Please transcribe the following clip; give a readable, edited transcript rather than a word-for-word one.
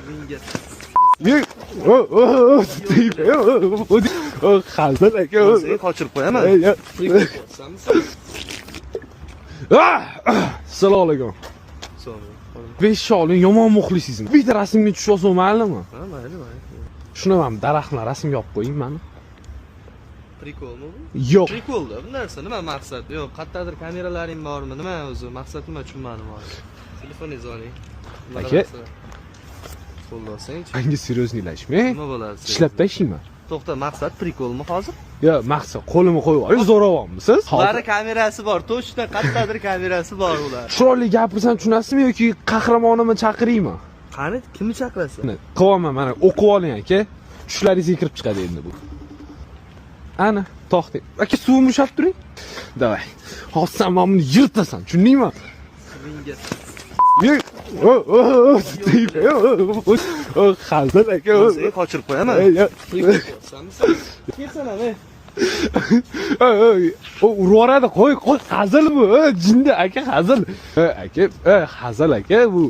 Menga hazil aka. seni qochirib qo'yaman. Assalomu alaykum. Besholing yomon muxlisizmi? Bitta rasmga tushish olsam maylimi? Ha, mayli. Shunaman, daraxtni rasmga olib qo'ying mani. Prikolmi bu? Yo'q. Prikolda bu narsa nima maqsad? Yo'q, qayerdadir kameralaring bormi? Nima o'zi? Maqsad nima tushunmadim hozir. Telefoningizni oling. Aka. Qo'llasang-chi. Menga seryoznilashmang. Nima bo'ladi? Ishlab tashlayman. To'xta, maqsad prikolmi hozir? Yo, maqsad qo'limni qo'yib olish zo'ravonmisiz? Ular kamerasi bor, to'shda qayerdadir kamerasi bor ular. Chiroyli gapirsam tushunasizmi yoki qahramonimni chaqiraymi? Qani, kimni chaqirasan? Qilaman, mana o'qib oling aka. Tushlaringizga kirib chiqadi endi bu. Ana, to'xtang. Aka, suvimni ushlab turing. Davay. Hozir sen buni yirtasan, tushundingmi? Menga hazil aka. seni qochirib qo'yaman. Kelsan ame. Urvoradi, qo'y, hazil bu. Jinni aka, hazil. Aka, hazil aka bu.